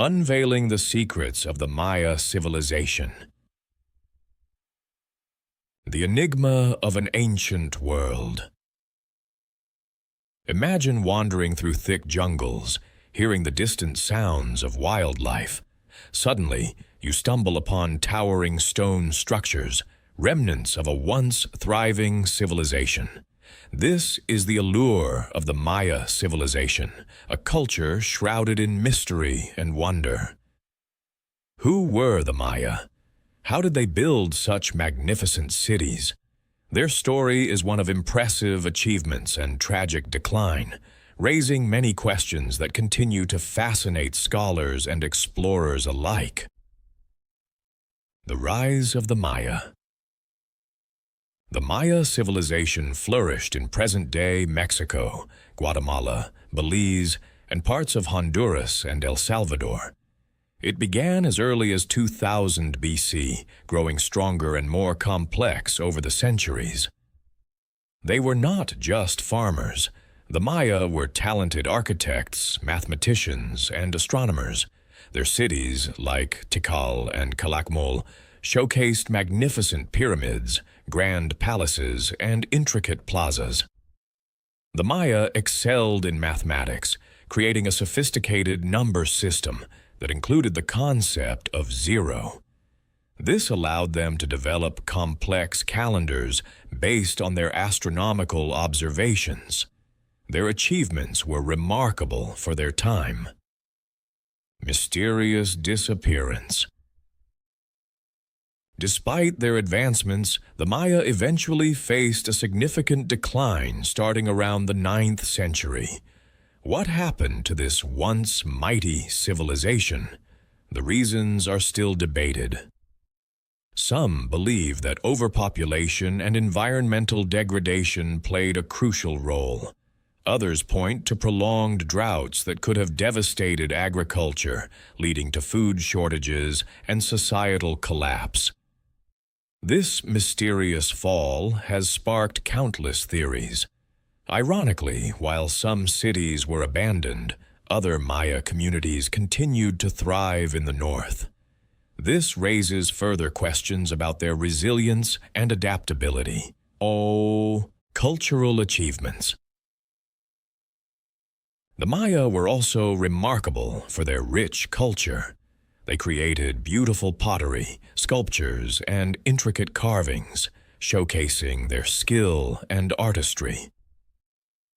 Unveiling the secrets of the Maya civilization. The enigma of an ancient world. Imagine wandering through thick jungles, hearing the distant sounds of wildlife. Suddenly, you stumble upon towering stone structures, remnants of a once thriving civilization. This is the allure of the Maya civilization, a culture shrouded in mystery and wonder. Who were the Maya? How did they build such magnificent cities? Their story is one of impressive achievements and tragic decline, raising many questions that continue to fascinate scholars and explorers alike. The rise of the Maya. The Maya civilization flourished in present-day Mexico, Guatemala, Belize, and parts of Honduras and El Salvador. It began as early as 2000 BC, growing stronger and more complex over the centuries. They were not just farmers. The Maya were talented architects, mathematicians, and astronomers. Their cities, like Tikal and Calakmul, showcased magnificent pyramids, grand palaces, and intricate plazas. The Maya excelled in mathematics, creating a sophisticated number system that included the concept of zero. This allowed them to develop complex calendars based on their astronomical observations. Their achievements were remarkable for their time. Mysterious disappearance. Despite their advancements, the Maya eventually faced a significant decline starting around the 9th century. What happened to this once mighty civilization? The reasons are still debated. Some believe that overpopulation and environmental degradation played a crucial role. Others point to prolonged droughts that could have devastated agriculture, leading to food shortages and societal collapse. This mysterious fall has sparked countless theories. Ironically, while some cities were abandoned, other Maya communities continued to thrive in the north. This raises further questions about their resilience and adaptability. Cultural achievements. The Maya were also remarkable for their rich culture. They created beautiful pottery, sculptures, and intricate carvings, showcasing their skill and artistry.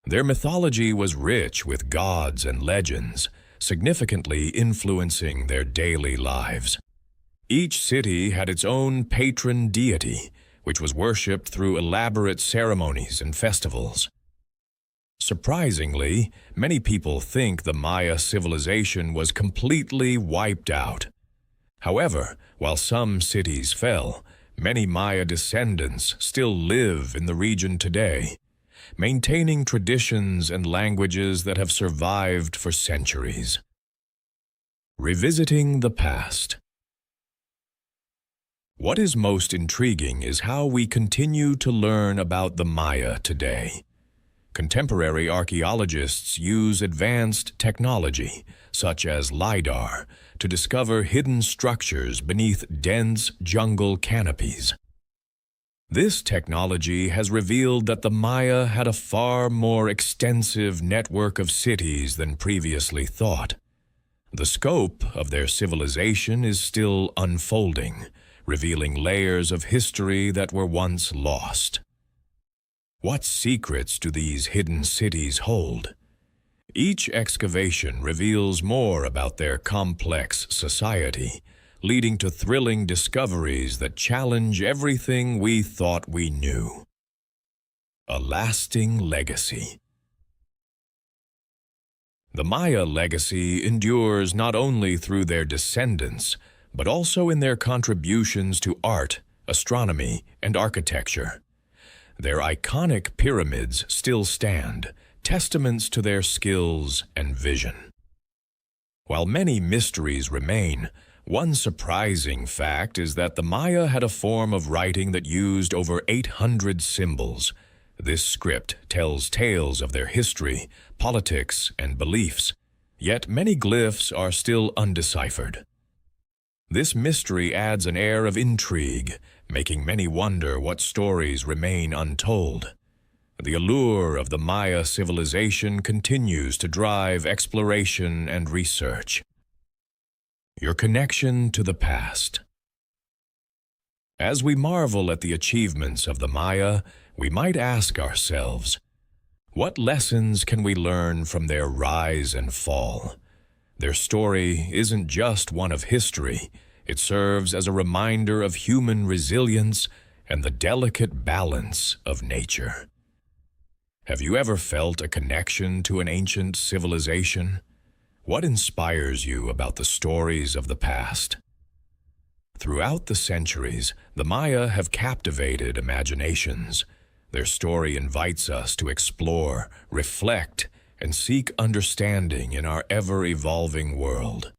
Their mythology was rich with gods and legends, significantly influencing their daily lives. Each city had its own patron deity, which was worshipped through elaborate ceremonies and festivals. Surprisingly, many people think the Maya civilization was completely wiped out. However, while some cities fell, many Maya descendants still live in the region today, maintaining traditions and languages that have survived for centuries. Revisiting the past. What is most intriguing is how we continue to learn about the Maya today. Contemporary archaeologists use advanced technology, such as LiDAR, to discover hidden structures beneath dense jungle canopies. This technology has revealed that the Maya had a far more extensive network of cities than previously thought. The scope of their civilization is still unfolding, revealing layers of history that were once lost. What secrets do these hidden cities hold? Each excavation reveals more about their complex society, leading to thrilling discoveries that challenge everything we thought we knew. A lasting legacy. The Maya legacy endures not only through their descendants, but also in their contributions to art, astronomy, and architecture. Their iconic pyramids still stand, testaments to their skills and vision. While many mysteries remain, one surprising fact is that the Maya had a form of writing that used over 800 symbols. This script tells tales of their history, politics, and beliefs. yet many glyphs are still undeciphered. This mystery adds an air of intrigue, making many wonder what stories remain untold. The allure of the Maya civilization continues to drive exploration and research. Your connection to the past. As we marvel at the achievements of the Maya, we might ask ourselves, what lessons can we learn from their rise and fall? Their story isn't just one of history. It serves as a reminder of human resilience and the delicate balance of nature. Have you ever felt a connection to an ancient civilization? What inspires you about the stories of the past? Throughout the centuries, the Maya have captivated imaginations. Their story invites us to explore, reflect, and seek understanding in our ever-evolving world.